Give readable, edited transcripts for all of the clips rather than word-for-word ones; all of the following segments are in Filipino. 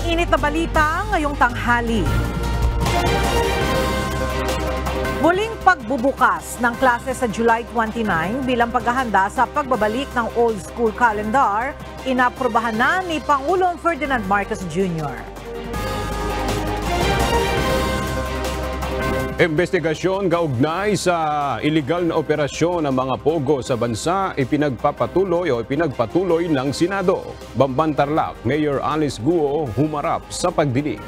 Mainit na balita ngayong tanghali. Muling pagbubukas ng klase sa July 29 bilang paghahanda sa pagbabalik ng old school calendar, inaprubahan na ni Pangulong Ferdinand Marcos Jr. Investigasyon kaugnay sa iligal na operasyon ng mga pogo sa bansa ipinagpatuloy ng Senado. Bamban Tarlac, Mayor Alice Guo humarap sa pagdinig.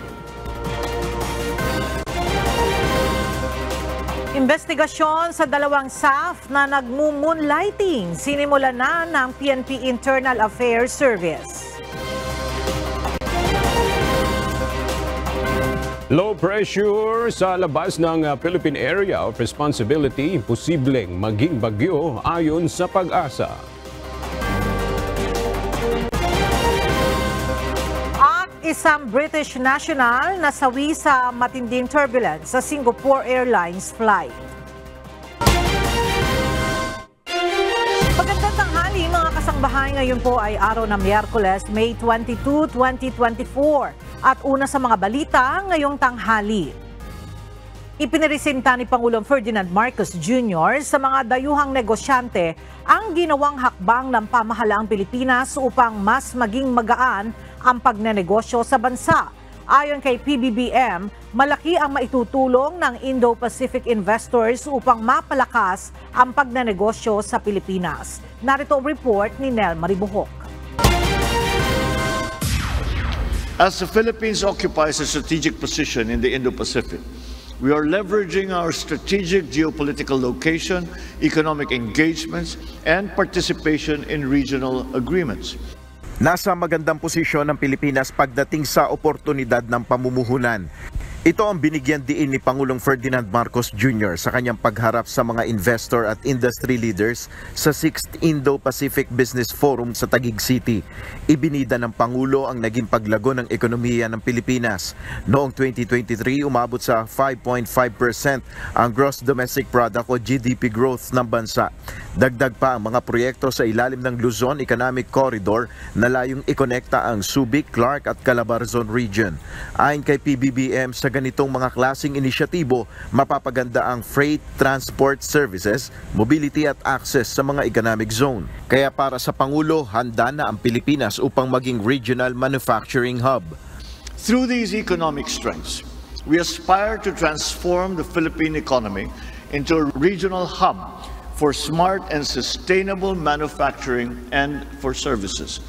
Investigasyon sa dalawang staff na nagmumoonlighting sinimulan na ng PNP Internal Affairs Service. Low pressure sa labas ng Philippine Area of Responsibility, posibleng maging bagyo ayon sa Pag-asa. At isang British national nasawi sa matinding turbulence sa Singapore Airlines flight. Magandang tanghali mga kasangbahay, ngayon po ay araw ng Miyerkules, May 22, 2024. At una sa mga balita ngayong tanghali. Ipiniresenta ni Pangulong Ferdinand Marcos Jr. sa mga dayuhang negosyante ang ginawang hakbang ng pamahalaang Pilipinas upang mas maging magaan ang pagnenegosyo sa bansa. Ayon kay PBBM, malaki ang maitutulong ng Indo-Pacific investors upang mapalakas ang pagnenegosyo sa Pilipinas. Narito ang report ni Nel Maribuhok. As the Philippines occupies a strategic position in the Indo-Pacific, we are leveraging our strategic geopolitical location, economic engagements, and participation in regional agreements. Nasa magandang posisyon ng Pilipinas pagdating sa oportunidad ng pamumuhunan. Ito ang binigyan diin ni Pangulong Ferdinand Marcos Jr. sa kanyang pagharap sa mga investor at industry leaders sa 6th Indo-Pacific Business Forum sa Taguig City. Ibinida ng Pangulo ang naging paglago ng ekonomiya ng Pilipinas. Noong 2023, umabot sa 5.5% ang gross domestic product o GDP growth ng bansa. Dagdag pa ang mga proyekto sa ilalim ng Luzon Economic Corridor na layong ikonekta ang Subic, Clark at Calabarzon region. Ayon kay PBBM, sa ganitong mga klaseng inisyatibo, mapapaganda ang freight transport services, mobility at access sa mga economic zone. Kaya para sa Pangulo, handa na ang Pilipinas upang maging regional manufacturing hub. Through these economic strengths, we aspire to transform the Philippine economy into a regional hub for smart and sustainable manufacturing and for services.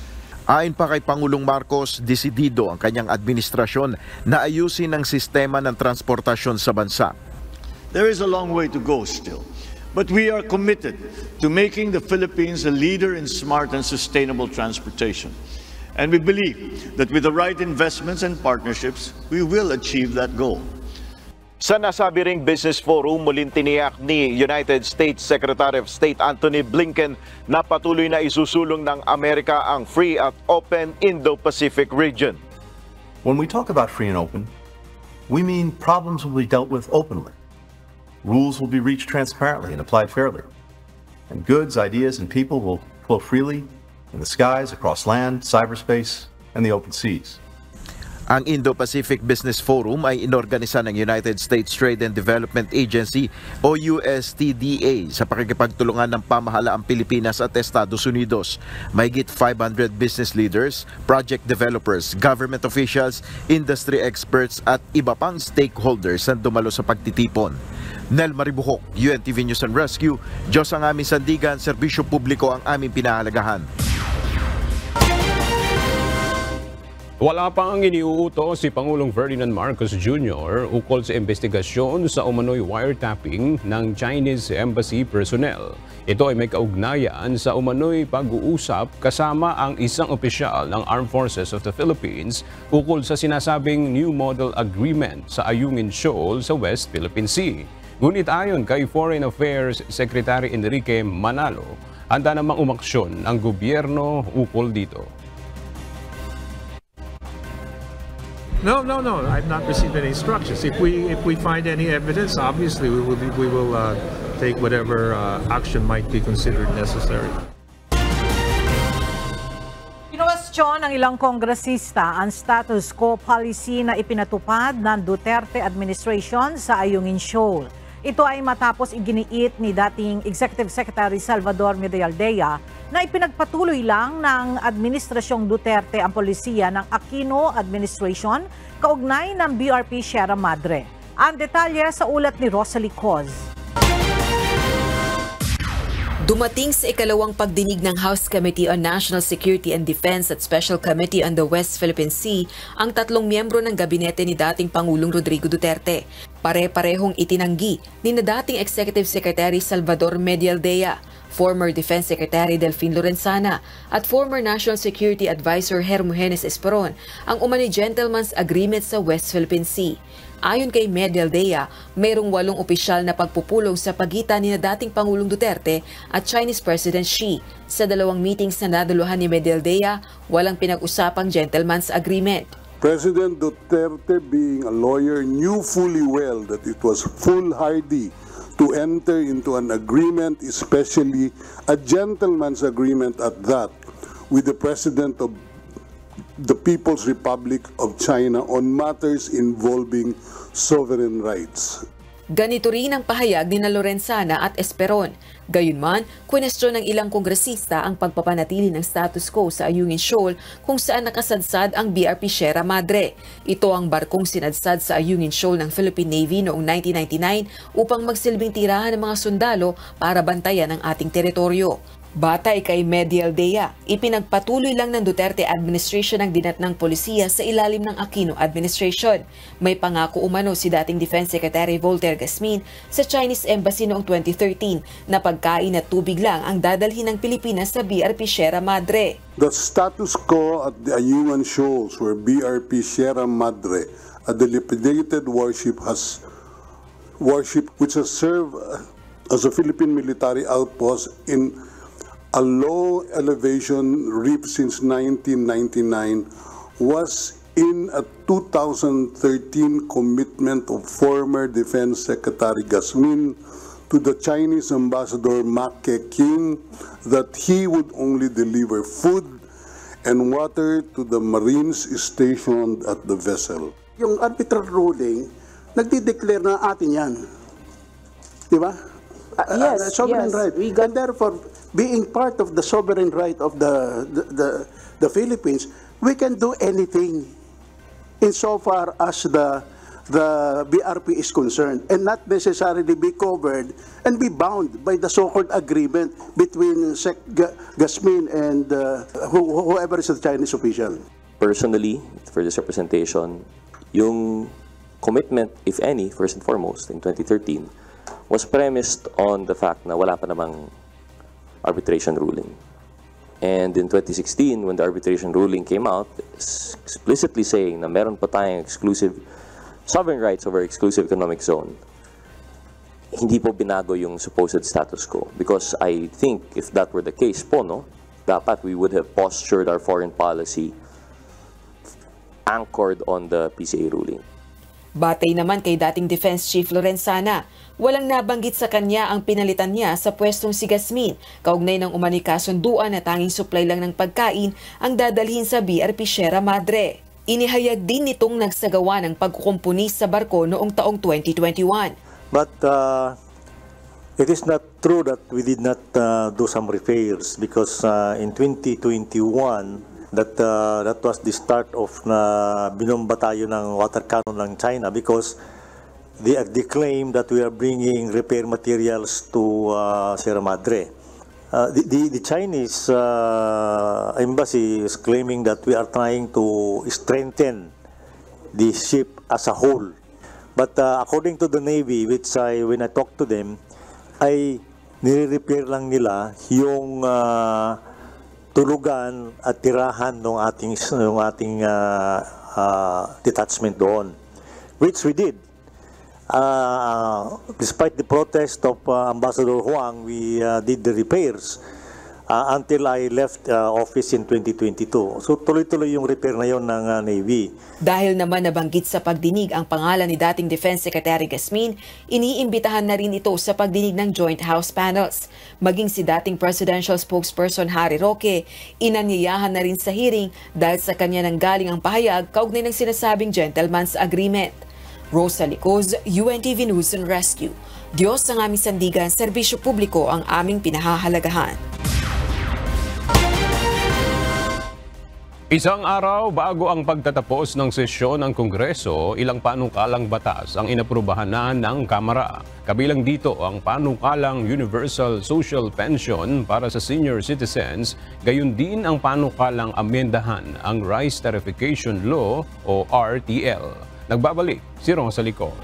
Ayon pa kay Pangulong Marcos, desidido ang kanyang administrasyon na ayusin ang sistema ng transportasyon sa bansa. There is a long way to go still, but we are committed to making the Philippines a leader in smart and sustainable transportation. And we believe that with the right investments and partnerships, we will achieve that goal. Sa nasabi ring business forum, muling tiniyak ni United States Secretary of State Antony Blinken na patuloy na isusulong ng Amerika ang free at open Indo-Pacific region. When we talk about free and open, we mean problems will be dealt with openly. Rules will be reached transparently and applied fairly. And goods, ideas, and people will flow freely in the skies, across land, cyberspace, and the open seas. Ang Indo-Pacific Business Forum ay inorganisa ng United States Trade and Development Agency o USTDA sa pakikipagtulungan ng pamahalaang Pilipinas at Estados Unidos. Mahigit 500 business leaders, project developers, government officials, industry experts at iba pang stakeholders ang dumalo sa pagtitipon. Nel Maribuhok, UNTV News and Rescue. Diyos ang aming sandigan, serbisyo publiko ang aming pinahalagahan. Wala pa ang iniuutos si Pangulong Ferdinand Marcos Jr. ukol sa investigasyon sa umano'y wiretapping ng Chinese Embassy personnel. Ito ay may kaugnayan sa umano'y pag-uusap kasama ang isang opisyal ng Armed Forces of the Philippines ukol sa sinasabing New Model Agreement sa Ayungin Shoal sa West Philippine Sea. Ngunit ayon kay Foreign Affairs Secretary Enrique Manalo, handa namang umaksyon ang gobyerno ukol dito. No. I've not received any instructions. If we find any evidence, obviously we will take whatever action might be considered necessary. Kinuwestiyon ng ilang kongresista ang status quo policy na ipinatupad ng Duterte administration sa Ayungin Shoal. Ito ay matapos iginiit ni dating Executive Secretary Salvador Medialdea na ipinagpatuloy lang ng Administrasyong Duterte ang polisiya ng Aquino administration kaugnay ng BRP Sierra Madre. Ang detalye sa ulat ni Rosalie Coz. Dumating sa ikalawang pagdinig ng House Committee on National Security and Defense at Special Committee on the West Philippine Sea ang tatlong miyembro ng gabinete ni dating Pangulong Rodrigo Duterte. Pare-parehong itinanggi ni na dating Executive Secretary Salvador Medialdea, former Defense Secretary Delfin Lorenzana at former National Security Advisor Hermogenes Esperon ang umano'y gentleman's agreement sa West Philippine Sea. Ayon kay Medialdea, mayroong 8 opisyal na pagpupulong sa pagitan ni dating Pangulong Duterte at Chinese President Xi. Sa 2 meetings na naduluhan ni Medialdea, walang pinag-usapang gentleman's agreement. President Duterte, being a lawyer, knew fully well that it was foolhardy to enter into an agreement, especially a gentleman's agreement at that, with the President of the People's Republic of China on matters involving sovereign rights. Ganito rin ang pahayag ni Lorenzana at Esperon. Gayunman, kwestiyon ng ilang kongresista ang pagpapanatili ng status quo sa Ayungin Shoal kung saan nakasadsad ang BRP Sierra Madre. Ito ang barkong sinadsad sa Ayungin Shoal ng Philippine Navy noong 1999 upang magsilbing tirahan ng mga sundalo para bantayan ang ating teritoryo. Batay kay Medialdea, ipinagpatuloy lang ng Duterte administration ang dinatnang polisiya sa ilalim ng Aquino administration. May pangako umano si dating Defense Secretary Voltaire Gasmin sa Chinese Embassy noong 2013 na pagkain at tubig lang ang dadalhin ng Pilipinas sa BRP Sierra Madre. The status quo at the Ayungin Shoals where BRP Sierra Madre, a dilapidated warship which has served as a Philippine military outpost in a low elevation reef since 1999, was in a 2013 commitment of former Defense Secretary Gasmin to the Chinese Ambassador Ma Keqiang that he would only deliver food and water to the Marines stationed at the vessel. Yung arbitral ruling, nagdi-declare na atin yan. Di ba? Yes, sovereign yes. right. And therefore, being part of the sovereign right of the Philippines, we can do anything insofar as the BRP is concerned and not necessarily be covered and be bound by the so-called agreement between Gasmin and whoever is the Chinese official. Personally, for this representation, yung commitment, if any, first and foremost, in 2013, was premised on the fact na wala pa namang arbitration ruling. And in 2016, when the arbitration ruling came out, explicitly saying na meron pa tayong exclusive sovereign rights over exclusive economic zone, hindi po binago yung supposed status quo. Because I think if that were the case po, no, dapat we would have postured our foreign policy anchored on the PCA ruling. Batay naman kay dating Defense Chief Lorenzana, walang nabanggit sa kanya ang pinalitan niya sa pwestong si Gasmin, kaugnay ng umano'y kasunduan na tanging supply lang ng pagkain ang dadalhin sa BRP Sierra Madre. Inihayag din nitong nagsagawa ng pagkukumpuni sa barko noong taong 2021. But it is not true that we did not do some repairs because in 2021, that was the start of na binomba tayo ng water cannon ng China because they claim that we are bringing repair materials to Sierra Madre. The Chinese embassy is claiming that we are trying to strengthen the ship as a whole. But according to the Navy, which when I talked to them, ay nire-repair lang nila yung tulugan at tirahan ng ating detachment doon, which we did. Despite the protest of Ambassador Huang, we did the repairs. until I left office in 2022. So tuloy-tuloy yung repair na yon ng Navy. Dahil naman nabanggit sa pagdinig ang pangalan ni dating Defense Secretary Gasmin, iniimbitahan na rin ito sa pagdinig ng Joint House Panels. Maging si dating Presidential Spokesperson Harry Roque, inanyayahan na rin sa hearing dahil sa kanya nanggaling ang pahayag kaugnay ng sinasabing Gentleman's Agreement. Rosa Licoz, UNTV News and Rescue. Diyos ang aming sandigan, serbisyo publiko ang aming pinahahalagahan. Isang araw bago ang pagtatapos ng sesyon ng Kongreso, ilang panukalang batas ang inaprubahan na ng Kamara. Kabilang dito ang panukalang Universal Social Pension para sa senior citizens, gayon din ang panukalang amendahan ang Rice Tarification Law o RTL. Nagbabalik si Rosa Licoz.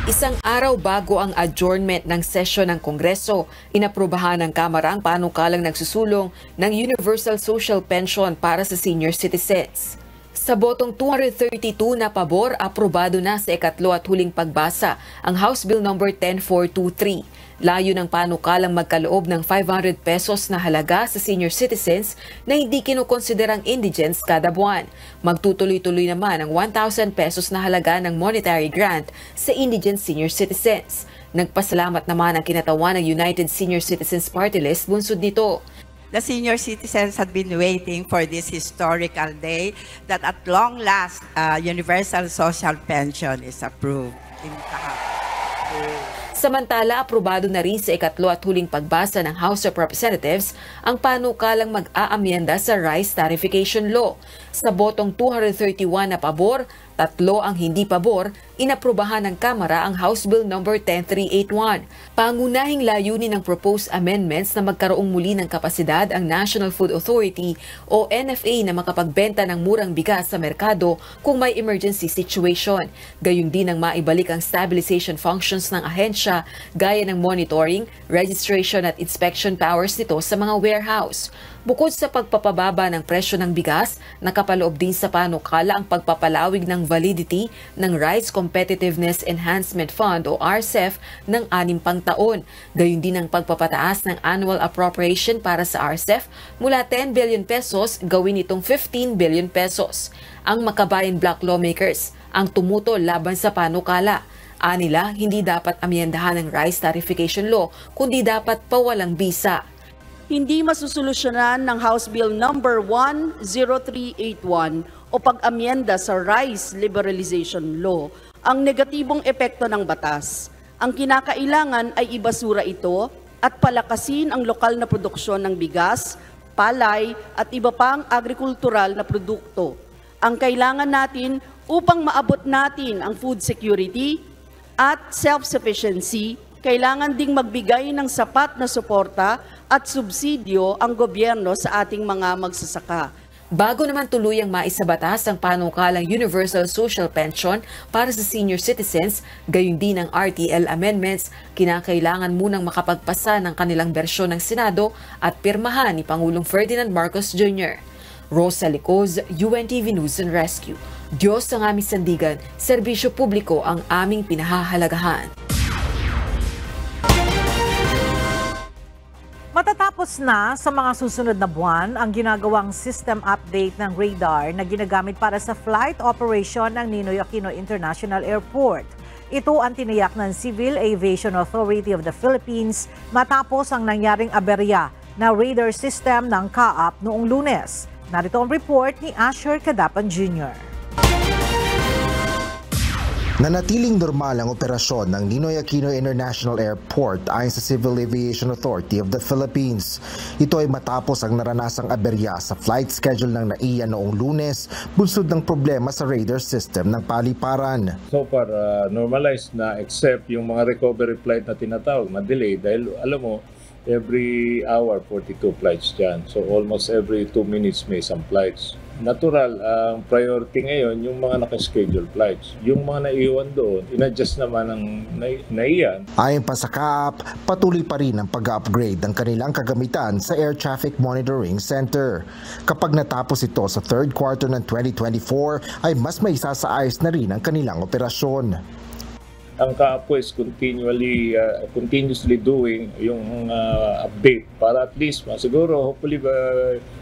Isang araw bago ang adjournment ng sesyon ng Kongreso, inaprubahan ng Kamara ang panukalang nagsusulong ng Universal Social Pension para sa senior citizens. Sa botong 232 na pabor, aprobado na sa ikatlo at huling pagbasa ang House Bill No. 10423. Layo ng panukalang magkaloob ng 500 pesos na halaga sa senior citizens na hindi kinukonsiderang indigents kada buwan. Magtutuloy-tuloy naman ang 1,000 pesos na halaga ng monetary grant sa indigent senior citizens. Nagpasalamat naman ang kinatawan ng United Senior Citizens Party List bunsod nito. The senior citizens had been waiting for this historical day that at long last, universal social pension is approved in Kahapon. Samantala, aprobado na rin sa ikatlo at huling pagbasa ng House of Representatives ang panukalang mag-aamyenda sa Rice Tarification Law. Sa botong 231 na pabor, 3 ang hindi pabor, inaprubahan ng Kamara ang House Bill No. 10381. Pangunahing layunin ng proposed amendments na magkaroong muli ng kapasidad ang National Food Authority o NFA na makapagbenta ng murang bigas sa merkado kung may emergency situation. Gayun din ang maibalik ang stabilization functions ng ahensya gaya ng monitoring, registration at inspection powers nito sa mga warehouse. Bukod sa pagpapababa ng presyo ng bigas, nakapaloob din sa panukala ang pagpapalawig ng validity ng Rice Competitiveness Enhancement Fund o RCEF ng 6 pang taon. Gayun din ang pagpapataas ng annual appropriation para sa RCEF mula 10 billion pesos gawin itong 15 billion pesos. Ang Makabayan Bloc lawmakers ang tumutol laban sa panukala. Anila, hindi dapat amyendahan ng Rice Tarification Law kundi dapat pawalang bisa. Hindi masusolusyonan ng House Bill No. 10381 o pag-amyenda sa Rice Liberalization Law ang negatibong epekto ng batas. Ang kinakailangan ay ibasura ito at palakasin ang lokal na produksyon ng bigas, palay at iba pang agrikultural na produkto. Ang kailangan natin upang maabot natin ang food security at self-sufficiency, kailangan ding magbigay ng sapat na suporta at subsidyo ang gobyerno sa ating mga magsasaka. Bago naman tuluyang maisabatas ang panukalang Universal Social Pension para sa senior citizens, gayon din ang RTL amendments, kinakailangan munang makapagpasa ng kanilang bersyon ng Senado at pirmahan ni Pangulong Ferdinand Marcos Jr. Rosa Licoz, UNTV News and Rescue. Diyos ang aming sandigan, serbisyo publiko ang aming pinahahalagahan. Matatapos na sa mga susunod na buwan ang ginagawang system update ng radar na ginagamit para sa flight operation ng Ninoy Aquino International Airport. Ito ang tiniyak ng Civil Aviation Authority of the Philippines matapos ang nangyaring aberya na radar system ng CAAP noong Lunes. Narito ang report ni Asher Cadapan Jr. Nanatiling normal ang operasyon ng Ninoy Aquino International Airport ayon sa Civil Aviation Authority of the Philippines. Ito ay matapos ang naranasang aberya sa flight schedule ng NAIA noong Lunes, bunsod ng problema sa radar system ng paliparan. So far, normalized na except yung mga recovery flight na tinatawag, na-delay dahil alam mo, every hour 42 flights dyan. So almost every 2 minutes may some flights. Natural, ang priority ngayon yung mga nakaschedule flights. Yung mga naiwan doon, in-adjust naman ng NAIA. Ayon pa sa CAAP, patuloy pa rin ang pag-upgrade ng kanilang kagamitan sa Air Traffic Monitoring Center. Kapag natapos ito sa third quarter ng 2024, ay mas maisasaayos na rin ang kanilang operasyon. ang CAAPO is continuously doing yung update para at least siguro hopefully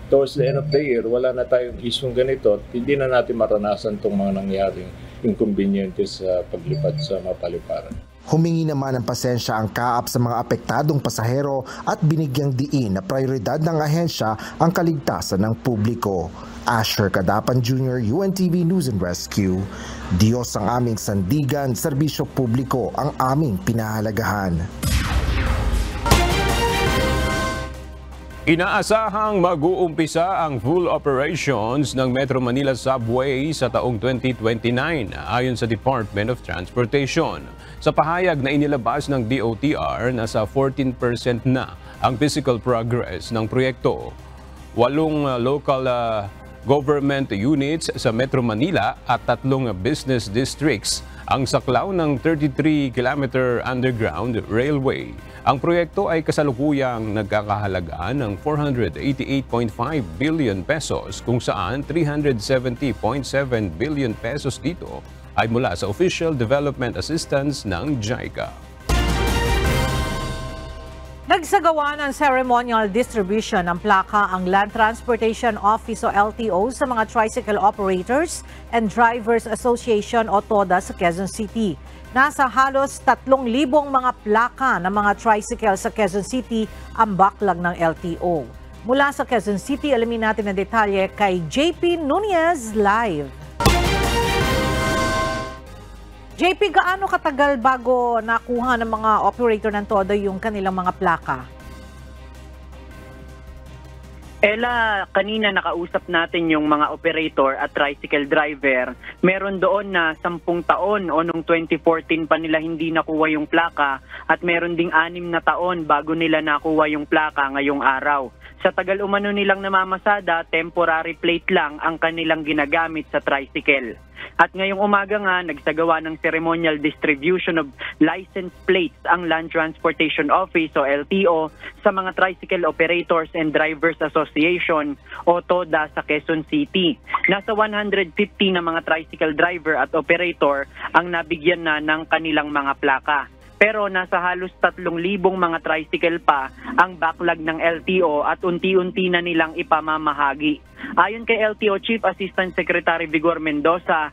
towards the end of the year wala na tayong isyong ganito at hindi na natin maranasan itong mga nangyaring inconvenientes sa paglipad sa mapaliparan. Humingi naman ng pasensya ang CAAP sa mga apektadong pasahero at binigyang diin na prioridad ng ahensya ang kaligtasan ng publiko. Asher Cadapan Jr., UNTV News and Rescue. Diyos ang aming sandigan, serbisyo publiko ang aming pinahalagahan. Inaasahang mag-uumpisa ang full operations ng Metro Manila Subway sa taong 2029 ayon sa Department of Transportation. Sa pahayag na inilabas ng DOTR, nasa 14% na ang physical progress ng proyekto. 8 local government units sa Metro Manila at 3 business districts ang saklaw ng 33-kilometer underground railway. Ang proyekto ay kasalukuyang nagkakahalaga ng 488.5 billion pesos kung saan 370.7 billion pesos dito ay mula sa Official Development Assistance ng JICA. Nagsagawa ng ceremonial distribution ng plaka ang Land Transportation Office o LTO sa mga Tricycle Operators and Drivers Association o TODA sa Quezon City. Nasa halos 3,000 mga plaka ng mga tricycle sa Quezon City ang backlog ng LTO. Mula sa Quezon City, alamin natin ang detalye kay JP Nunez live. JP, gaano katagal bago nakuha ng mga operator ng TODA yung kanilang mga plaka? Ella, kanina nakausap natin yung mga operator at tricycle driver. Meron doon na 10 taon o nung 2014 pa nila hindi nakuha yung plaka at meron ding 6 na taon bago nila nakuha yung plaka ngayong araw. Sa tagal umano nilang namamasada, temporary plate lang ang kanilang ginagamit sa tricycle. At ngayong umaga nga, nagsagawa ng ceremonial distribution of license plates ang Land Transportation Office o LTO sa mga Tricycle Operators and Drivers Association o TODA sa Quezon City. Nasa 150 na mga tricycle driver at operator ang nabigyan na ng kanilang mga plaka. Pero nasa halos 3,000 mga tricycle pa ang backlog ng LTO at unti-unti na nilang ipamamahagi. Ayon kay LTO Chief Assistant Secretary Vigor Mendoza,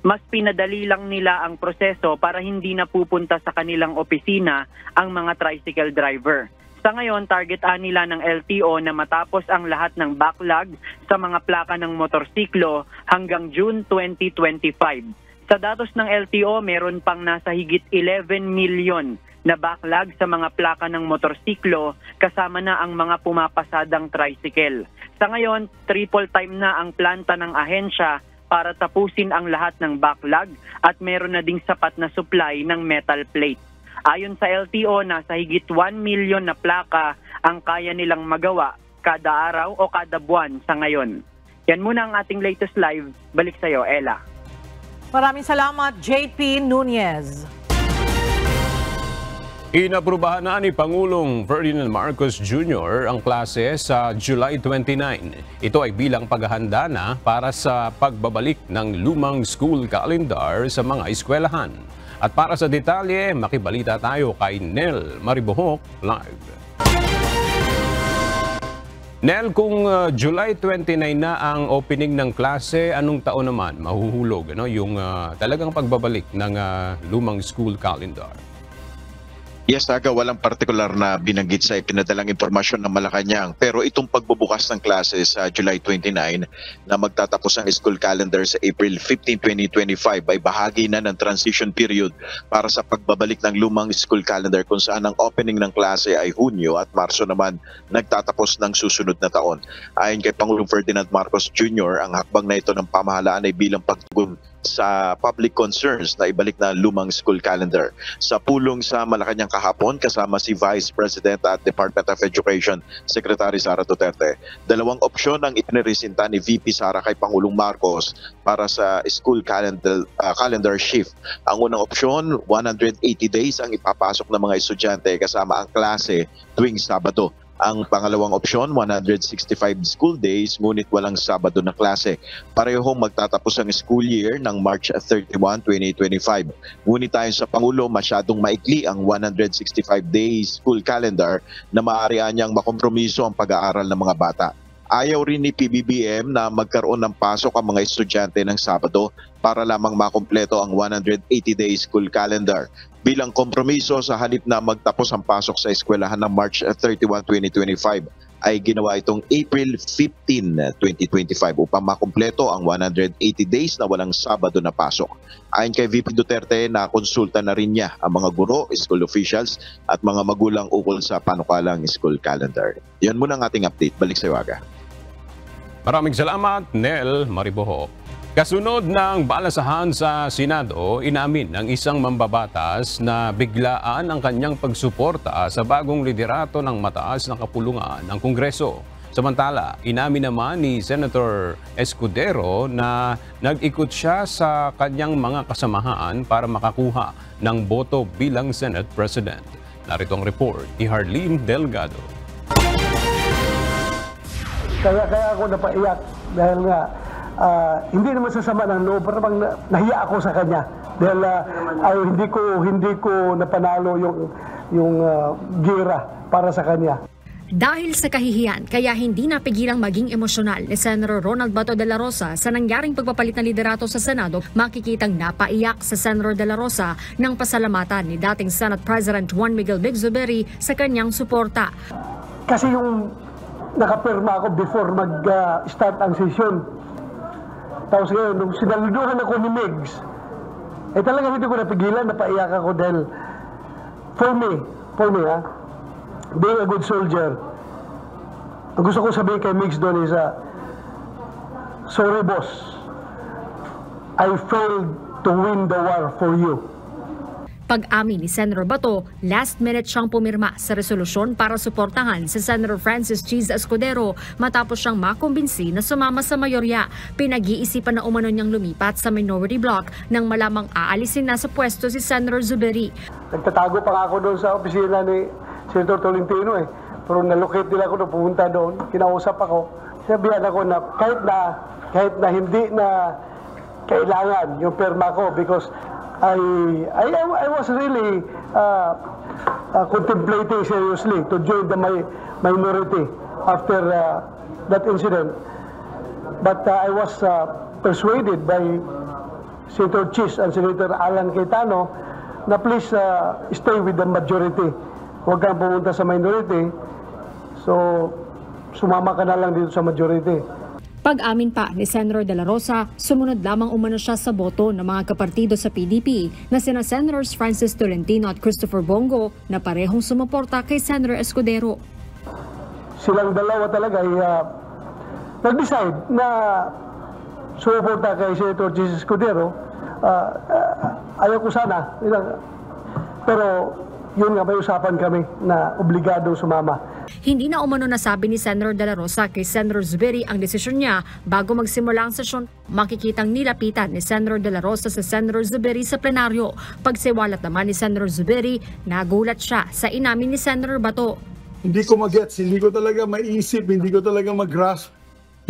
mas pinadali lang nila ang proseso para hindi na pupunta sa kanilang opisina ang mga tricycle driver. Sa ngayon, target nila ng LTO na matapos ang lahat ng backlog sa mga plaka ng motorsiklo hanggang June 2025. Sa datos ng LTO, meron pang nasa higit 11 million na backlog sa mga plaka ng motorsiklo kasama na ang mga pumapasadang tricycle. Sa ngayon, triple time na ang planta ng ahensya para tapusin ang lahat ng backlog at meron na ding sapat na supply ng metal plate. Ayon sa LTO, nasa higit 1 million na plaka ang kaya nilang magawa kada araw o kada buwan sa ngayon. Yan muna ang ating latest live. Balik sa iyo, Ella. Maraming salamat, JP Nunez. Inaprubahan na ni Pangulong Ferdinand Marcos Jr. ang klase sa July 29. Ito ay bilang paghahanda na para sa pagbabalik ng lumang school calendar sa mga eskwelahan. At para sa detalye, makibalita tayo kay Nel Maribohok live. Nel, kung July 29 na ang opening ng klase, anong taon naman mahuhulog yung talagang pagbabalik ng lumang school calendar? Yes, Taga, walang partikular na binanggit sa ipinadalang impormasyon ng Malacanang. Pero itong pagbubukas ng klase sa July 29 na magtatapos ang school calendar sa April 15, 2025 ay bahagi na ng transition period para sa pagbabalik ng lumang school calendar kung saan ang opening ng klase ay Hunyo at Marso naman nagtatapos ng susunod na taon. Ayon kay Pangulong Ferdinand Marcos Jr., ang hakbang na ito ng pamahalaan ay bilang pagtugon sa public concerns na ibalik na lumang school calendar. Sa pulong sa Malacanang kahapon, kasama si Vice President at Department of Education Secretary Sara Duterte, 2 opsyon ang ipiniresinta ni VP Sara kay Pangulong Marcos para sa school calendar shift. Ang unang opsyon, 180 days ang ipapasok ng mga estudyante kasama ang klase tuwing Sabado. Ang pangalawang opsyon, 165 school days ngunit walang Sabado na klase. Parehong magtatapos ang school year ng March 31, 2025. Ngunit tayo sa Pangulo, masyadong maikli ang 165 days school calendar na maaari niyang makompromiso ang pag-aaral ng mga bata. Ayaw rin ni PBBM na magkaroon ng pasok ang mga estudyante ng Sabado para lamang makumpleto ang 180-day school calendar. Bilang kompromiso, sa halip na magtapos ang pasok sa eskwelahan ng March 31, 2025, ay ginawa itong April 15, 2025 upang makumpleto ang 180 days na walang Sabado na pasok. Ayon kay VP Duterte, nakonsulta na rin niya ang mga guro, school officials at mga magulang ukol sa panukalang school calendar. Yan muna ang ating update. Balik sa Iwaga. Maraming salamat, Nel Mariboho. Kasunod ng balasahan sa Senado, inamin ng isang mambabatas na biglaan ang kanyang pagsuporta sa bagong liderato ng mataas na kapulungan ng Kongreso. Samantala, inamin naman ni Senator Escudero na nag-ikot siya sa kanyang mga kasamahan para makakuha ng boto bilang Senate President. Narito ang report ni Harleen Delgado. Kaya ako napaiyak dahil nga hindi naman sasama ng loob, parang nahiya ako sa kanya dahil hindi ko napanalo yung gira para sa kanya. Dahil sa kahihiyan, kaya hindi napigilang maging emosyonal ni Senator Ronald Bato de la Rosa sa nangyaring pagpapalit ng liderato sa Senado. Makikitang napaiyak sa Senator de la Rosa ng pasalamatan ni dating Senate President Juan Miguel Big Zubiri sa kanyang suporta. Kasi yung nakapirma ako before mag-start ang session. Tapos ngayon, nung sinaluduhan ako ni Migs, talagang hindi ko napigilan, napaiyak ako dahil for me being a good soldier, ang gusto ko sabihin kay Migs doon is, sorry boss, I failed to win the war for you. Pag-amin ni Senator Bato, last minute siyang pumirma sa resolusyon para suportahan si Senator Francis Cheese Escudero matapos siyang makumbinsi na sumama sa mayorya. Pinag-iisipan na umano niyang lumipat sa minority bloc nang malamang aalisin na sa pwesto si Senator Zubiri. Nagtatago pa nga ako doon sa opisina ni Senator Tolentino pero nalocate nila ako na pumunta doon, kinausap ako. Sabihan ako na kahit na hindi na kailangan yung perma ko because I was really contemplating seriously to join the minority after that incident. But I was persuaded by Senator Cheese and Senator Alan Cayetano na please stay with the majority. Huwag kang pumunta sa minority. So, sumama ka na lang dito sa majority. Pag-amin pa ni Senator de la Rosa, sumunod lamang umano siya sa boto ng mga kapartido sa PDP na sina Senators Francis Tolentino at Christopher Bongo na parehong sumuporta kay Senator Escudero. Silang dalawa talaga ay nag-decide na sumuporta kay Senator Jesus Escudero. Ayaw ko sana, pero yun nga, may usapan kami na obligado sumama. Hindi na umano nasabi ni Senator de la Rosa kay Senator Zubiri ang desisyon niya bago magsimula ang sesyon. Makikitang nilapitan ni Senator de la Rosa sa Senator Zubiri sa plenaryo. Pagsiwalat naman ni Senator Zubiri, nagulat siya sa inamin ni Senator Bato. Hindi ko mag-gets, hindi ko talaga maisip, hindi ko talaga mag-grasp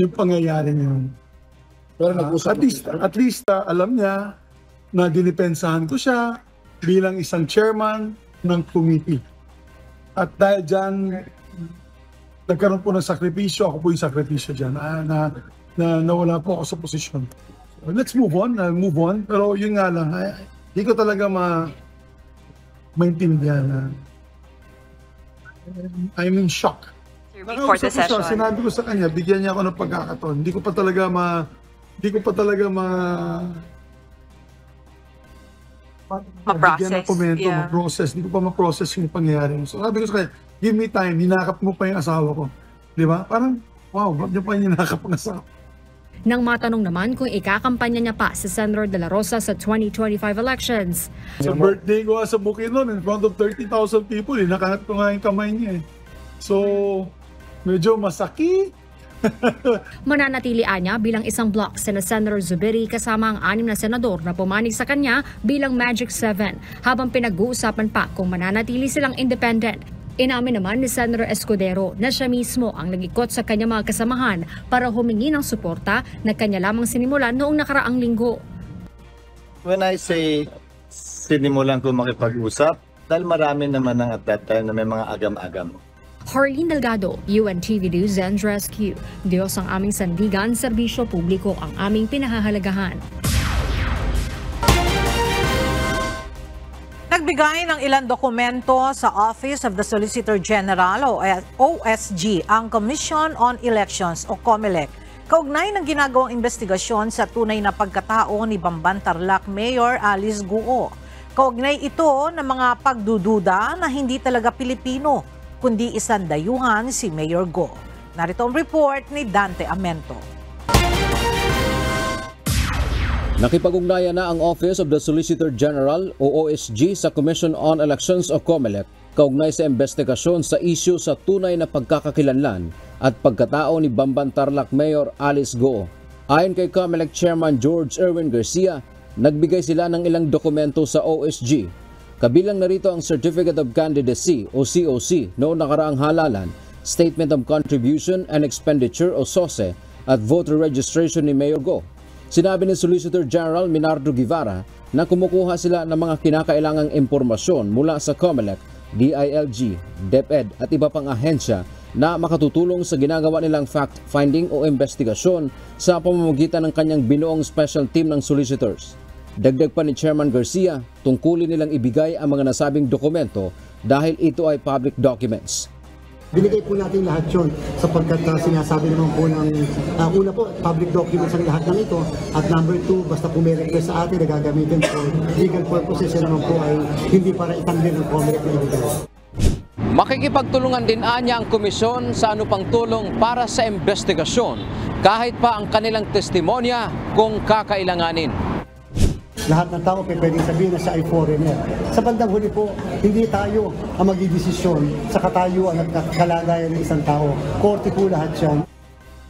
yung pangyayari niyon. Pero at least alam niya na dinipensahan ko siya bilang isang chairman ng committee. At dahil dyan, nagkaroon po ng sakripisyo, ako po yung sakripisyo dyan, na nawala po ako sa posisyon. So, let's move on. Pero yun nga lang, hindi ko talaga maintindihan. I'm in shock. Sinabi ko sa kanya, bigyan niya ako ng pagkakataon. Hindi ko pa talaga ma-process. Hindi ko pa ma-process yung pangyayari. So sabi ko sa kanya, give me time, hinakap mo pa yung asawa ko. Di ba? Parang, wow, ba't niyo pa hinakap ang asawa? Nang matanong naman kung ikakampanya niya pa si Senator de la Rosa sa 2025 elections. Sa birthday ko sa Bukidnon, in front of 30,000 people, nakahat ko nga yung kamay niya. So, medyo masakit. Mananatili niya bilang isang bloc sina Senator Zubiri kasama ang 6 na senador na pumanig sa kanya bilang Magic 7 habang pinag-uusapan pa kung mananatili silang independent. Inamin naman ni Senator Escudero na siya mismo ang nag-ikot sa kanyang mga kasamahan para humingi ng suporta na kanya lamang sinimulan noong nakaraang linggo. When I say sinimulan ko makipag-usap, dahil marami naman ang at that time na may mga agam-agam. Harleen Delgado, UNTV News and Rescue. Diyos ang aming sandigan, serbisyo publiko ang aming pinahahalagahan. Nagbigay ng ilang dokumento sa Office of the Solicitor General o OSG ang Commission on Elections o COMELEC kaugnay ng ginagawang investigasyon sa tunay na pagkatao ni Bamban Tarlac Mayor Alice Guo. Kaugnay ito ng mga pagdududa na hindi talaga Pilipino, kundi isang dayuhan si Mayor Guo. Narito ang report ni Dante Amento. Nakipag-ugnayan na ang Office of the Solicitor General o OSG sa Commission on Elections o COMELEC kaugnay sa investigasyon sa isyu sa tunay na pagkakakilanlan at pagkatao ni Bamban Tarlac Mayor Alice Guo. Ayon kay COMELEC Chairman George Erwin Garcia, nagbigay sila ng ilang dokumento sa OSG. Kabilang narito ang Certificate of Candidacy o COC noong nakaraang halalan, Statement of Contribution and Expenditure o SOSE at voter registration ni Mayor Guo. Sinabi ni Solicitor General Minardo Guevara na kumukuha sila ng mga kinakailangang impormasyon mula sa COMELEC, DILG, DepEd at iba pang ahensya na makatutulong sa ginagawa nilang fact-finding o investigasyon sa pamamagitan ng kanyang binuong special team ng solicitors. Dagdag pa ni Chairman Garcia, tungkulin nilang ibigay ang mga nasabing dokumento dahil ito ay public documents. Binigay po natin lahat yun sapagkat sinasabi naman po ng una po, public documents ang lahat ng ito at number 2, basta kung may request sa atin na gagamitin for legal purposes naman po ay hindi para itanggalin ng COMELEC na illegal. Makikipagtulungan din anya ang komisyon sa anupang tulong para sa investigasyon kahit pa ang kanilang testimonya kung kakailanganin. Lahat ng tao pwedeng sabihin na siya ay foreigner. Sa bandang huli po, hindi tayo ang magdidesisyon sa katayuan at kalagayan ng isang tao. Korte po lahat yan.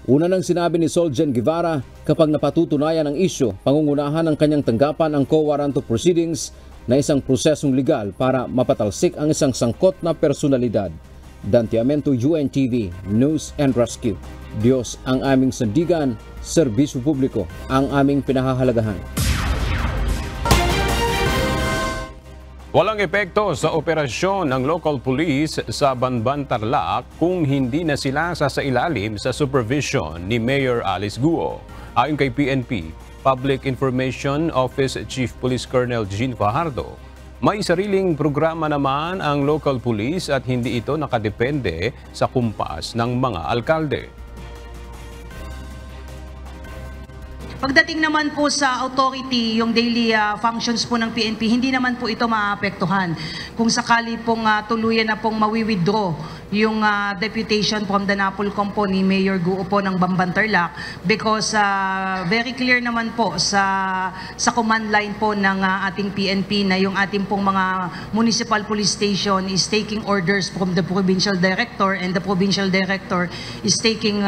Una nang sinabi ni Solgen Guevara, kapag napatutunayan ang isyu, pangungunahan ng kanyang tanggapan ang co-warrant of proceedings na isang prosesong legal para mapatalsik ang isang sangkot na personalidad. Dante Amento, UNTV, News and Rescue. Diyos ang aming sandigan, serbisyo publiko ang aming pinahahalagahan. Walang epekto sa operasyon ng local police sa Bamban Tarlac kung hindi na sila sasailalim sa supervision ni Mayor Alice Guo. Ayon kay PNP, Public Information Office Chief Police Colonel Jean Fajardo, may sariling programa naman ang local police at hindi ito nakadepende sa kumpas ng mga alkalde. Pagdating naman po sa authority, yung daily functions po ng PNP, hindi naman po ito maapektuhan. Kung sakali pong tuluyan na pong mawi-withdraw yung deputation from the NAPOLCOM po ni Mayor Guo po ng Bamban Tarlac because very clear naman po sa command line po ng ating PNP na yung ating pong mga municipal police station is taking orders from the provincial director and the provincial director is taking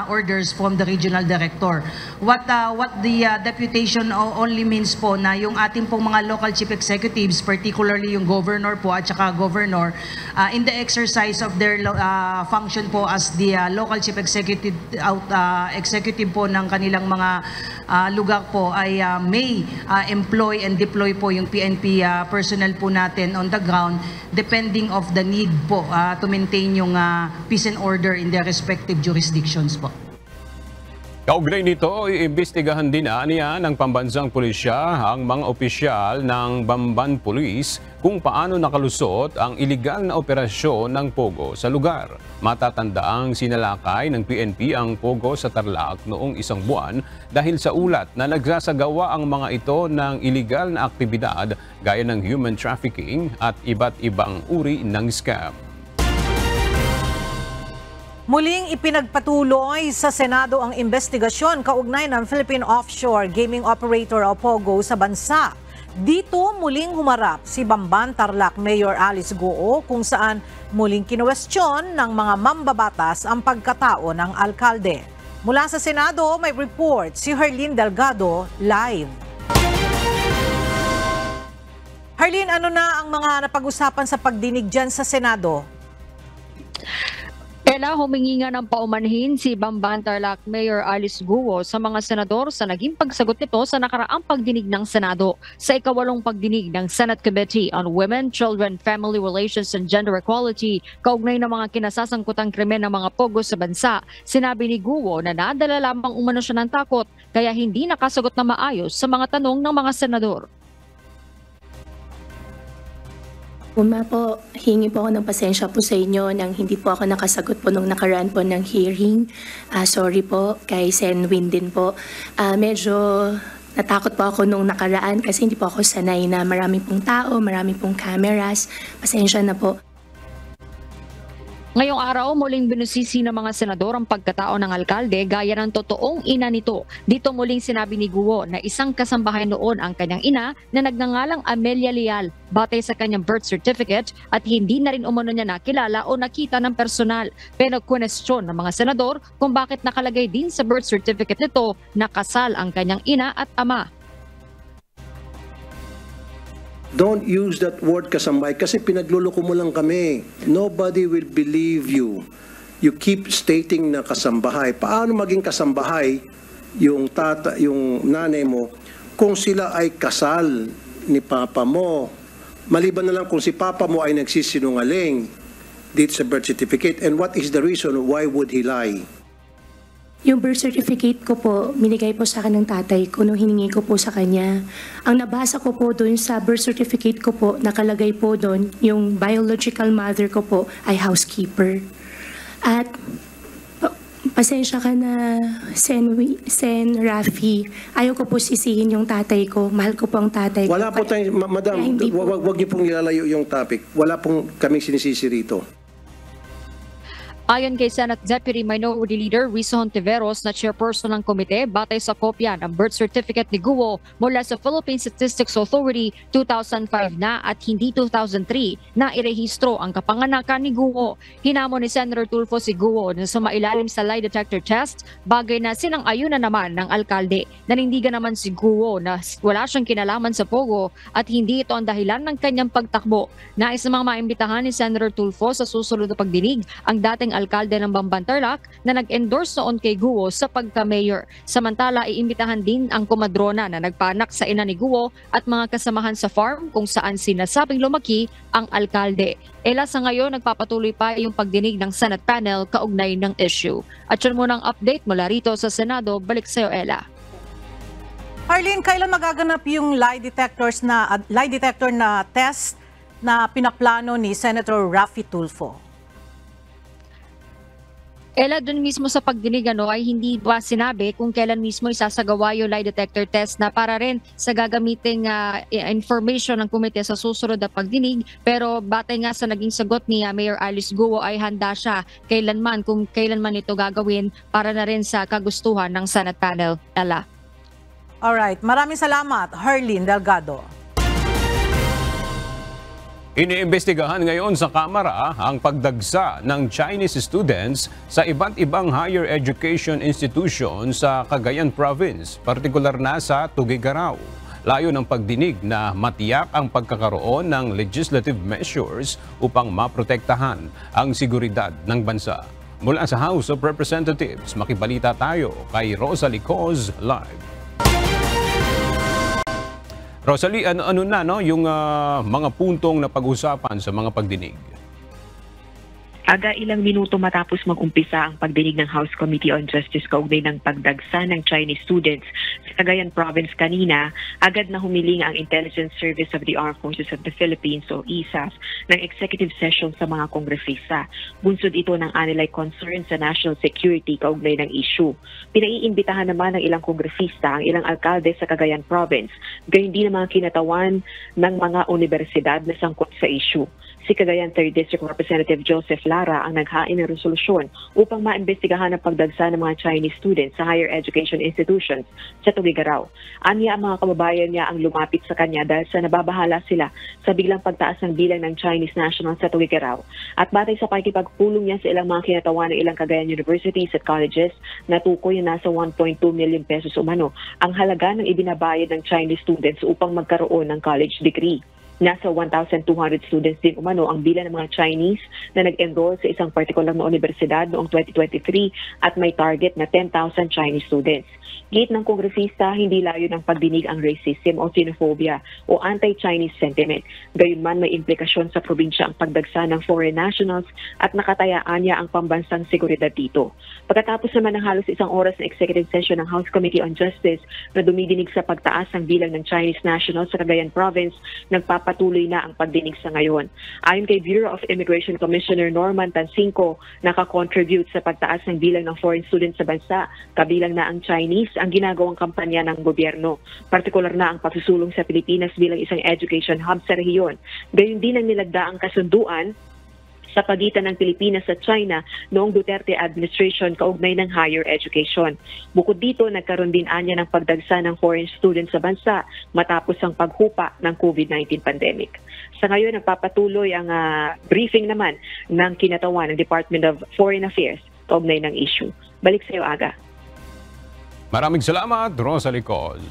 orders from the regional director. What the deputation only means po na yung ating pong mga local chief executives, particularly yung governor po at saka governor, in the exercise of their function po as the local chief executive po ng kanilang mga lugar po ay may employ and deploy po yung PNP personnel po natin on the ground depending of the need po to maintain yung peace and order in their respective jurisdictions po. Kaugnay nito, iimbestigahan din niya ng pambansang pulisya ang mga opisyal ng Bamban Police kung paano nakalusot ang iligal na operasyon ng Pogo sa lugar. Matatandaang sinalakay ng PNP ang Pogo sa Tarlac noong isang buwan dahil sa ulat na nagsasagawa ang mga ito ng iligal na aktibidad gaya ng human trafficking at iba't ibang uri ng scam. Muling ipinagpatuloy sa Senado ang investigasyon kaugnay ng Philippine Offshore Gaming Operator o POGO sa bansa. Dito muling humarap si Bamban Tarlac Mayor Alice Guo kung saan muling kinuwestiyon ng mga mambabatas ang pagkatao ng alkalde. Mula sa Senado, may report si Harleen Delgado live. Harleen, ano na ang mga napag-usapan sa pagdinig dyan sa Senado? Ela, humingi nga ng paumanhin si Bamban Tarlac Mayor Alice Guo sa mga senador sa naging pagsagot nito sa nakaraang pagdinig ng Senado sa ikawalong pagdinig ng Senate Committee on Women, Children, Family Relations and Gender Equality kaugnay ng mga kinasasangkutang krimen ng mga pogo sa bansa. Sinabi ni Guo na nadala lamang umano siya ng takot kaya hindi nakasagot na maayos sa mga tanong ng mga senador. Po, hingi po ako ng pasensya po sa inyo nang hindi po ako nakasagot po nung nakaraan po ng hearing. Sorry po kay Sen Win din po. Medyo natakot po ako nung nakaraan kasi hindi po ako sanay na maraming pong tao, maraming pong cameras. Pasensya na po. Ngayong araw, muling binusisi ng mga senador ang pagkatao ng alkalde gaya ng totoong ina nito. Dito muling sinabi ni Guo na isang kasambahay noon ang kanyang ina na nagngangalang Amelia Leal batay sa kanyang birth certificate at hindi na rin umano niya nakilala o nakita ng personal. Pero question ng mga senador kung bakit nakalagay din sa birth certificate nito na kasal ang kanyang ina at ama. Don't use that word kasambay kasi pinagluloko mo lang kami. Nobody will believe you. You keep stating na kasambahay. Paano maging kasambahay yung nanay mo kung sila ay kasal ni papa mo? Maliban na lang kung si papa mo ay nagsisinungaling dito sa birth certificate. And what is the reason why would he lie? Yung birth certificate ko po, binigay po sa akin ng tatay ko nung hiningi ko po sa kanya. Ang nabasa ko po doon sa birth certificate ko po, nakalagay po doon, yung biological mother ko po ay housekeeper. At pasensya ka na, Sen Rafi. Ayaw ko po sisihin yung tatay ko. Mahal ko po ang tatay ko. Wala po tayong, madam, wag niyo pong ilalayo yung topic. Wala pong kaming sinisisi rito. Ayon kay Senate Deputy Minority Leader Rizzo Hontiveros na chairperson ng komite, batay sa kopya ng birth certificate ni Guo mula sa Philippine Statistics Authority 2005 na at hindi 2003 na irehistro ang kapanganakan ni Guo. Hinamon ni Senator Tulfo si Guo na sumailalim sa lie detector test, bagay na sinang-ayunan naman ng alkalde. Nanindigan naman si Guo na wala siyang kinalaman sa pogo at hindi ito ang dahilan ng kanyang pagtakbo. Nais namang maimbitahan ni Senator Tulfo sa susunod na pagdinig ang dating alkalde ng Bamban Tarlac na nag-endorse noon kay Guo sa pagka-mayor. Samantala, iimbitahan din ang komadrona na nagpanak sa ina ni Guo at mga kasamahan sa farm kung saan sinasabing lumaki ang alkalde. Ela, sa ngayon, nagpapatuloy pa yung pagdinig ng Senate panel kaugnay ng issue. At yun muna ang update mula rito sa Senado. Balik sa'yo, Ela. Arlene, kailan magaganap yung lie detector na test na pinaplano ni Senator Raffy Tulfo? Ela, dun mismo sa pagdinig ay hindi ba sinabi kung kailan mismo isasagawa yung lie detector test na para rin sa gagamiting information ng komite sa susunod na pagdinig. Pero batay nga sa naging sagot ni Mayor Alice Guo ay handa siya kailanman kung kailanman ito gagawin para na rin sa kagustuhan ng Senate panel. Ela. Alright, maraming salamat, Herlene Delgado. Iniimbestigahan ngayon sa Kamara ang pagdagsa ng Chinese students sa iba't ibang higher education institution sa Cagayan Province, partikular na sa Tuguegarao. Layo ng pagdinig na matiyak ang pagkakaroon ng legislative measures upang maprotektahan ang seguridad ng bansa. Mula sa House of Representatives, makibalita tayo kay Rosalie Coz live. Rosalie, ano na yung mga puntong na pag-usapan sa mga pagdinig? Aga ilang minuto matapos mag-umpisa ang pagdinig ng House Committee on Justice kaugnay ng pagdagsa ng Chinese students sa Cagayan Province kanina, agad na humiling ang Intelligence Service of the Armed Forces of the Philippines o ISAF ng executive session sa mga kongresista. Bunsod ito ng anilay concern sa national security kaugnay ng issue. Pinaiimbitahan naman ng ilang kongresista ang ilang alkalde sa Cagayan Province, gayon din ang mga kinatawan ng mga universidad na sangkot sa issue. Si Cagayan 3rd District Representative Joseph Lara ang naghain ng resolusyon upang maimbestigahan ang pagdagsa ng mga Chinese students sa higher education institutions sa Tuguegarao. Anya ang mga kababayan niya ang lumapit sa kanya dahil sa nababahala sila sa biglang pagtaas ng bilang ng Chinese nationals sa Tuguegarao. At batay sa pakikipagpulong niya sa ilang mga kinatawan ng ilang Cagayan universities at colleges, natukoy na nasa 1.2 million pesos umano ang halaga ng ibinabayad ng Chinese students upang magkaroon ng college degree. Nasa 1,200 students din umano ang bilang ng mga Chinese na nag-enroll sa isang partikular na universidad noong 2023 at may target na 10,000 Chinese students. Gate ng kongresista, hindi layo ng pagdinig ang racism o xenophobia o anti-Chinese sentiment. Gayunman may implikasyon sa probinsya ang pagdagsa ng foreign nationals at nakatayaan niya ang pambansang seguridad dito. Pagkatapos naman ng halos isang oras na executive session ng House Committee on Justice na dumidinig sa pagtaas ng bilang ng Chinese nationals sa Cagayan Province, nagpapatuloy na ang pagdinig sa ngayon. Ayon kay Bureau of Immigration Commissioner Norman Tancinco, nakakontribute sa pagtaas ng bilang ng foreign students sa bansa, kabilang na ang Chinese ang ginagawang kampanya ng gobyerno. Partikular na ang pagsusulong sa Pilipinas bilang isang education hub sa rehiyon. Gayon din ang nilagdaang kasunduan sa pagitan ng Pilipinas at China noong Duterte administration kaugnay ng higher education. Bukod dito, nagkaroon din anya ng pagdagsa ng foreign students sa bansa matapos ang paghupa ng COVID-19 pandemic. Sa ngayon, nagpapatuloy ang briefing naman ng kinatawan ng Department of Foreign Affairs kaugnay ng issue. Balik sa iyo, Aga. Maraming salamat, Rosalie Coz.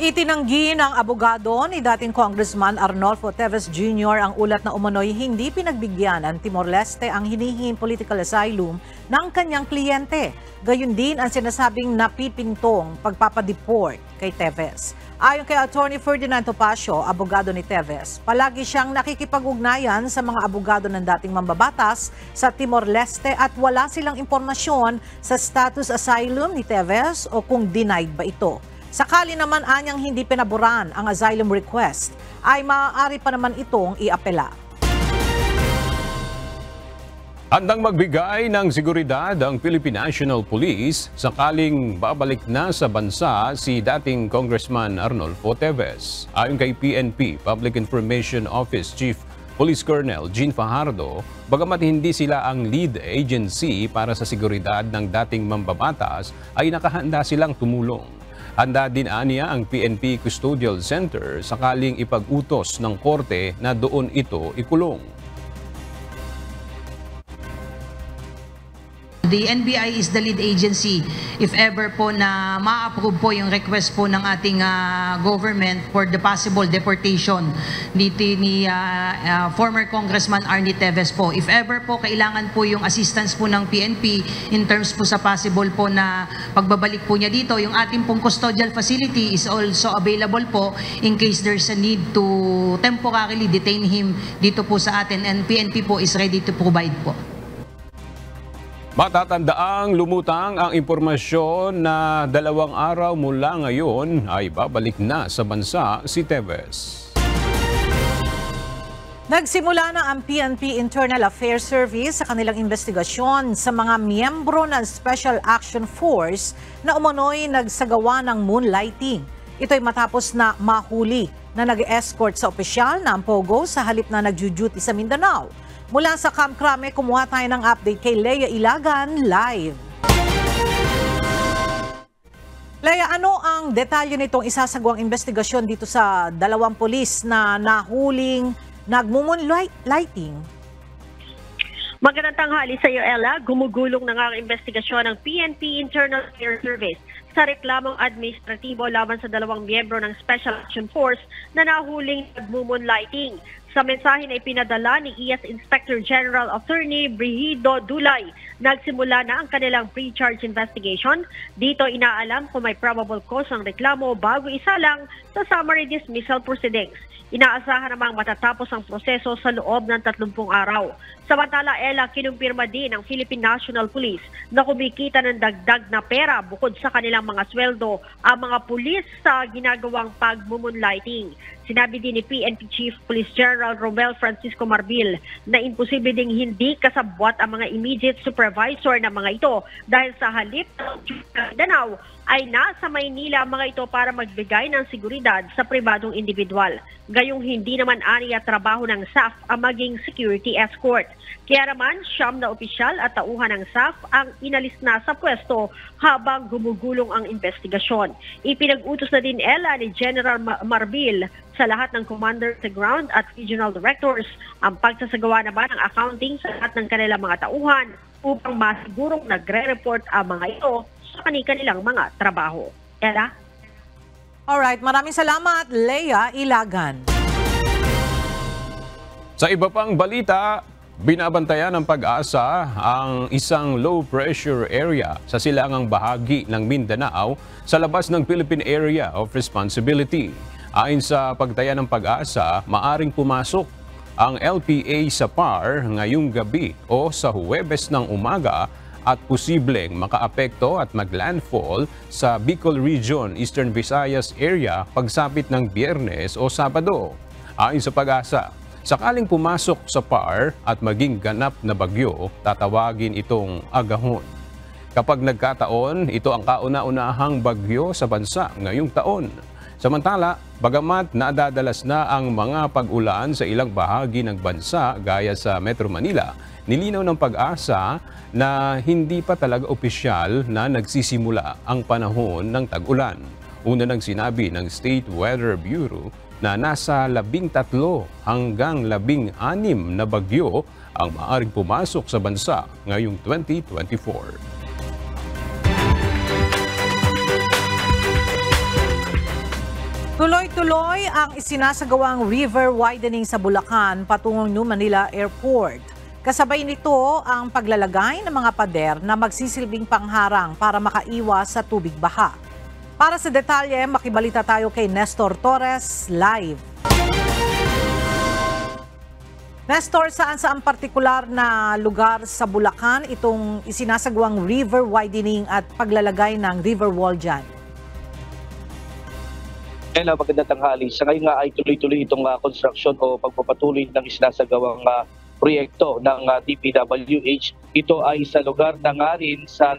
Itinanggi ng abogado ni dating Congressman Arnolfo Teves Jr. ang ulat na umano'y hindi pinagbigyan ng Timor-Leste ang hinihinging political asylum ng kanyang kliyente. Gayun din ang sinasabing napipintong pagpapadeport kay Teves. Ayon kay Attorney Ferdinand Topacio, abogado ni Teves, palagi siyang nakikipag-ugnayan sa mga abogado ng dating mambabatas sa Timor-Leste at wala silang impormasyon sa status asylum ni Teves o kung denied ba ito. Sakali naman anyang hindi pinaboran ang asylum request, ay maaari pa naman itong iapela. Handang magbigay ng seguridad ang Philippine National Police sakaling babalik na sa bansa si dating Congressman Arnolfo Teves. Ayon kay PNP, Public Information Office Chief Police Colonel Jean Fajardo, bagamat hindi sila ang lead agency para sa seguridad ng dating mambabatas, ay nakahanda silang tumulong. Handa din aniya ang PNP Custodial Center sakaling ipag-utos ng korte na doon ito ikulong. The NBI is the lead agency if ever po na ma-approve po yung request po ng ating government for the possible deportation dito ni former Congressman Arnie Teves po. If ever po kailangan po yung assistance po ng PNP in terms po sa possible po na pagbabalik po niya dito, yung ating pong custodial facility is also available po in case there's a need to temporarily detain him dito po sa atin, and PNP po is ready to provide po. Matatandaang lumutang ang impormasyon na 2 araw mula ngayon ay babalik na sa bansa si Teves. Nagsimula na ang PNP Internal Affairs Service sa kanilang investigasyon sa mga miyembro ng Special Action Force na umano'y nagsagawa ng moonlighting. Ito'y matapos na mahuli na nag-escort sa opisyal ng POGO sa halip na nagjuduty sa Mindanao. Mula sa Camp Crame, kumuha tayo ng update kay Leia Ilagan live. Leia, ano ang detalye nitong isasagawang investigasyon dito sa 2 pulis na nahuling nagmumoonlighting? Magandang tanghali sa iyo, Ella. Gumugulong na nga ang investigasyon ng PNP Internal Affairs Service sa reklamong administratibo laban sa 2 miyembro ng Special Action Force na nahuling nagmumoonlighting. Sa mensahe na ipinadala ni IAS Inspector General Attorney Brigido Dulay, nagsimula na ang kanilang pre-charge investigation. Dito inaalam kung may probable cause ang reklamo bago isalang sa summary dismissal proceedings. Inaasahan namang matatapos ang proseso sa loob ng 30 araw. Samantala, Ella, kinumpirma din ng Philippine National Police na kumikita ng dagdag na pera bukod sa kanilang mga sweldo ang mga pulis sa ginagawang pag-moonlighting. Sinabi din ni PNP Chief Police General Romel Francisco Marbil na imposible ding hindi kasabwat ang mga immediate supervisor ng mga ito dahil sa halip ng Mindanao ay nasa Maynila ang mga ito para magbigay ng seguridad sa pribadong individual. Gayong hindi naman aniya trabaho ng SAF ang maging security escort. Kaya naman, 9 na opisyal at tauhan ng SAF ang inalis na sa pwesto habang gumugulong ang investigasyon. Ipinag-utos na din Ella ni General Marbil sa lahat ng commander sa ground at regional directors ang pagsasagawa naman ng accounting sa lahat ng kanilang mga tauhan upang masigurong nagre-report ang mga ito sa kanilang mga trabaho. Ella? Alright, maraming salamat, Leia Ilagan. Sa iba pang balita, binabantayan ng Pag-asa ang isang low-pressure area sa silangang bahagi ng Mindanao sa labas ng Philippine Area of Responsibility. Ayon sa pagtaya ng Pag-asa, maaring pumasok ang LPA sa PAR ngayong gabi o sa Huwebes ng umaga at posibleng makaapekto at maglandfall sa Bicol Region, Eastern Visayas area pagsapit ng Biyernes o Sabado. Ayon sa Pag-asa, sakaling pumasok sa PAR at maging ganap na bagyo, tatawagin itong agahon. Kapag nagkataon, ito ang kauna-unahang bagyo sa bansa ngayong taon. Samantala, bagamat nadadalas na ang mga pag-ulan sa ilang bahagi ng bansa gaya sa Metro Manila, nilinaw ng Pag-asa na hindi pa talaga opisyal na nagsisimula ang panahon ng tag-ulan. Una nang sinabi ng State Weather Bureau na nasa 13 hanggang 16 na bagyo ang maaaring pumasok sa bansa ngayong 2024. Tuloy-tuloy ang isinasagawang river widening sa Bulacan patungong New Manila Airport. Kasabay nito ang paglalagay ng mga pader na magsisilbing pangharang para makaiwas sa tubig baha. Para sa detalye, makibalita tayo kay Nestor Torres live. Nestor, saan sa ang partikular na lugar sa Bulacan itong isinasagawang river widening at paglalagay ng river wall dyan? Magandang tanghali. Sa ngayon nga ay tuloy-tuloy itong construction o pagpapatuloy ng isinasagawang proyekto ng DPWH. Ito ay sa lugar na nga rin sa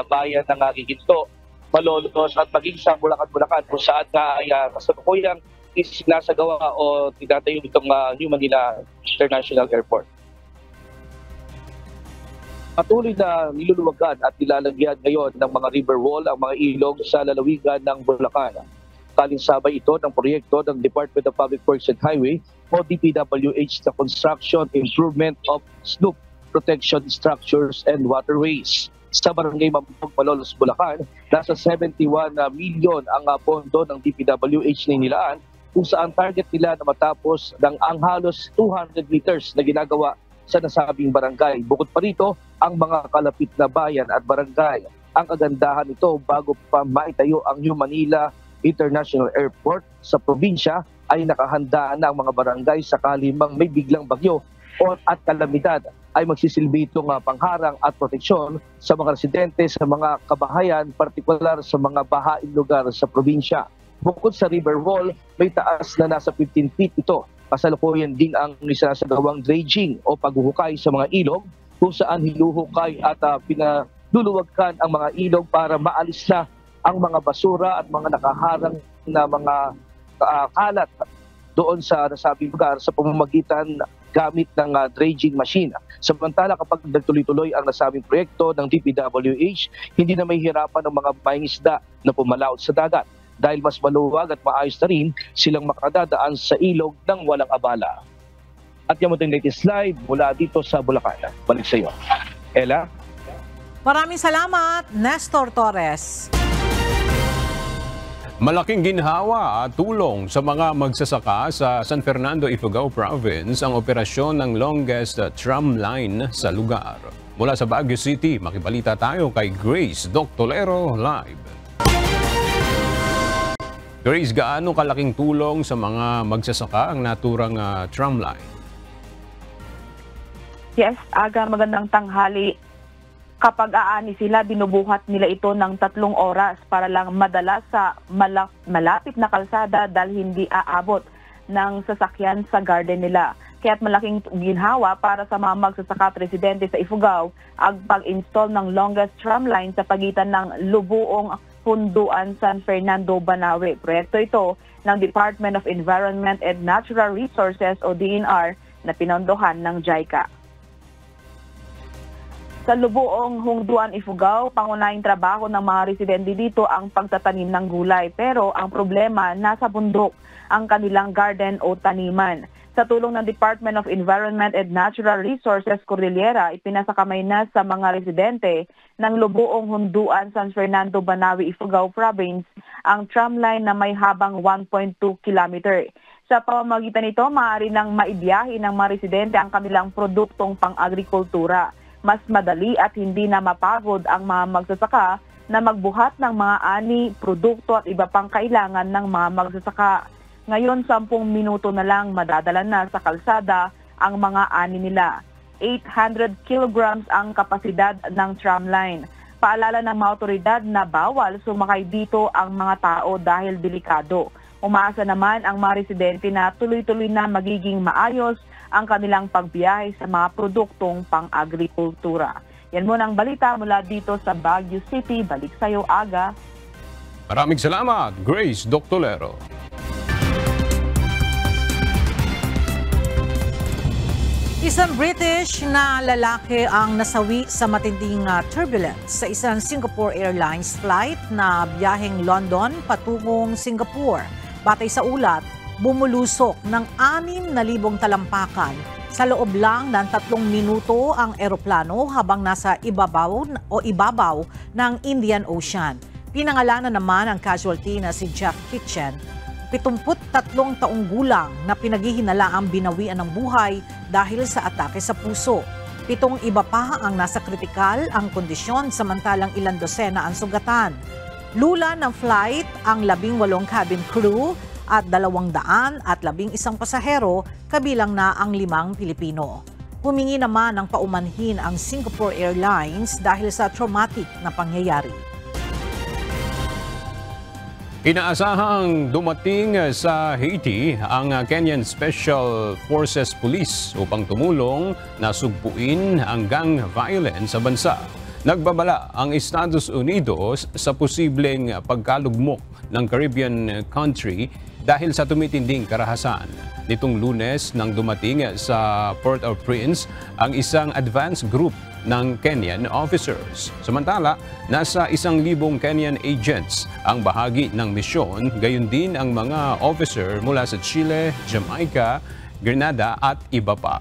bayan ng Giginto, Malolos at maging sa Bulacan kung saan nga ay kasalukuyang isinasagawa o tinatayo itong New Manila International Airport. Patuloy na niluluwagan at nilalagyan ngayon ng mga river wall ang mga ilog sa lalawigan ng Bulacan. Kalinsabay ito ng proyekto ng Department of Public Works and Highway o DPWH sa construction, improvement of slope protection structures and waterways. Sa Barangay Mambog, Malolos, Bulacan, nasa 71 milyon ang pondo ng DPWH na inilaan kung saan target nila na matapos ang halos 200 meters na ginagawa sa nasabing barangay. Bukod pa rito, ang mga kalapit na bayan at barangay. Ang kagandahan nito bago pa maitayo ang New Manila International Airport sa probinsya ay nakahanda na ang mga barangay sakali mang may biglang bagyo at kalamidad ay magsisilbi itong pangharang at proteksyon sa mga residente, sa mga kabahayan, partikular sa mga bahaing lugar sa probinsya. Bukod sa river wall, may taas na nasa 15 feet ito. Kasalukuyan din ang isinasagawang dredging o paghuhukay sa mga ilog kung saan hinuhukay at pinaluluwagkan ang mga ilog para maalis na ang mga basura at mga nakaharang na mga kalat doon sa nasabing lugar sa pamamagitan gamit ng dredging machine. Samantala kapag nagtuloy-tuloy ang nasabing proyekto ng DPWH, hindi na may hirapan ng mga mangingisda na pumalaot sa dagat dahil mas maluwag at maayos na rin silang makadadaan sa ilog ng walang abala. At yan mo itong latest live mula dito sa Bulacan. Balik sa iyo. Ella? Maraming salamat, Nestor Torres. Malaking ginhawa at tulong sa mga magsasaka sa San Fernando, Ifugao Province ang operasyon ng longest tram line sa lugar. Mula sa Baguio City, makibalita tayo kay Grace Doctolero live. Grace, gaano kalaking tulong sa mga magsasaka ang naturang tram line? Yes, magandang tanghali. Kapag aani sila, binubuhat nila ito ng 3 oras para lang madala sa malapit na kalsada dahil hindi aabot ng sasakyan sa garden nila. Kaya't malaking ginhawa para sa mga magsasaka at residente sa Ifugao ang pag-install ng longest tram line sa pagitan ng Lubuong Punduan, San Fernando, Banawe. Proyekto ito ng Department of Environment and Natural Resources o DNR na pinondohan ng JICA. Sa Lubuong Hungduan, Ifugao, pangunahing trabaho ng mga residente dito ang pagtatanim ng gulay. Pero ang problema, nasa bundok ang kanilang garden o taniman. Sa tulong ng Department of Environment and Natural Resources Cordillera, ipinasakamay na sa mga residente ng Lubuong Hunduan, San Fernando, Banawi, Ifugao Province ang tramline na may habang 1.2 kilometer. Sa pamamagitan nito, maaari nang maibiyahe ng mga residente ang kanilang produktong pang-agrikultura. Mas madali at hindi na mapagod ang mga magsasaka na magbuhat ng mga ani, produkto at iba pang kailangan ng mga magsasaka. Ngayon, 10 minuto na lang madadala na sa kalsada ang mga ani nila. 800 kilograms ang kapasidad ng tramline. Paalala ng mga otoridad na bawal sumakay dito ang mga tao dahil delikado. Umaasa naman ang mga residente na tuloy-tuloy na magiging maayos ang kanilang pagbiyahe sa mga produktong pang-agrikultura. Yan muna ang balita mula dito sa Baguio City. Balik sa'yo, Aga. Maraming salamat, Grace Doctolero. Isang British na lalaki ang nasawi sa matinding turbulence sa isang Singapore Airlines flight na biyaheng London patungong Singapore. Batay sa ulat, bumulusok ng 6,000 talampakan. Sa loob lang ng 3 minuto ang eroplano habang nasa ibabaw ng Indian Ocean. Pinangalanan naman ang casualty na si Jack Kitchen, 73 taong gulang na pinaghihinalaang binawian ng buhay dahil sa atake sa puso. 7 iba pa ang nasa kritikal ang kondisyon samantalang ilang dosena ang sugatan. Lula ng flight ang 18 cabin crew at 211 pasahero, kabilang na ang 5 Pilipino. Humingi naman ng paumanhin ang Singapore Airlines dahil sa traumatic na pangyayari. Inaasahang dumating sa Haiti ang Kenyan Special Forces Police upang tumulong na sugpuin ang gang violence sa bansa. Nagbabala ang Estados Unidos sa posibleng pagkalugmok ng Caribbean country dahil sa tumitinding karahasan. Nitong Lunes nang dumating sa Port-au-Prince ang isang advance group ng Kenyan officers. Samantala, nasa 1,000 Kenyan agents ang bahagi ng misyon, gayon din ang mga officer mula sa Chile, Jamaica, Grenada at iba pa.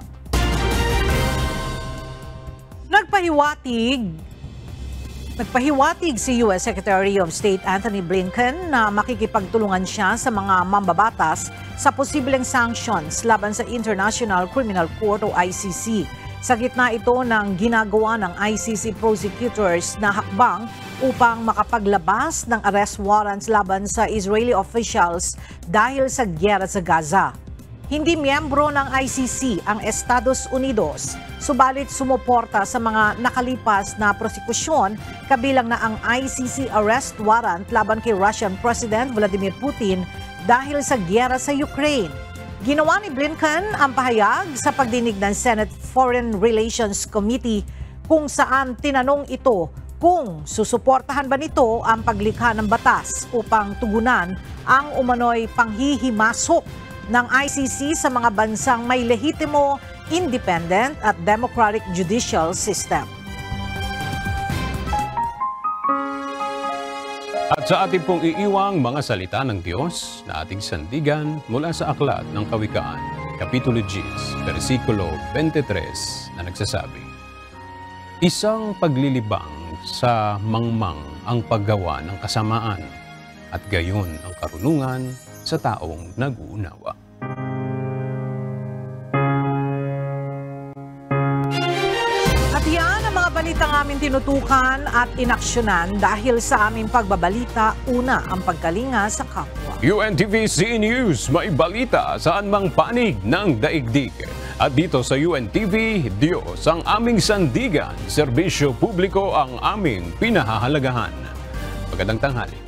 Nagpahiwatig si U.S. Secretary of State Antony Blinken na makikipagtulungan siya sa mga mambabatas sa posibleng sanctions laban sa International Criminal Court o ICC. Sa gitna ito ng ginagawa ng ICC prosecutors na hakbang upang makapaglabas ng arrest warrants laban sa Israeli officials dahil sa gyera sa Gaza. Hindi miyembro ng ICC ang Estados Unidos, subalit sumuporta sa mga nakalipas na prosekusyon, kabilang na ang ICC arrest warrant laban kay Russian President Vladimir Putin dahil sa gyera sa Ukraine. Ginawa ni Blinken ang pahayag sa pagdinig ng Senate Foreign Relations Committee kung saan tinanong ito kung susuportahan ba nito ang paglikha ng batas upang tugunan ang umano'y panghihimasok ng ICC sa mga bansang may lehitimo, independent at democratic judicial system. At sa ating pong iiwang mga salita ng Diyos na ating sandigan mula sa Aklat ng Kawikaan, Kapitulo 10, versikulo 23 na nagsasabi, "Isang paglilibang sa mangmang ang paggawa ng kasamaan at gayon ang karunungan sa taong nag-uunawa." At yan ang mga balitang aming tinutukan at inaksyonan dahil sa aming pagbabalita, una ang pagkalinga sa kapwa. UNTV News, may balita saan mang panig ng daigdig. At dito sa UNTV, Diyos ang aming sandigan, serbisyo publiko ang aming pinahahalagahan. Magandang tanghali.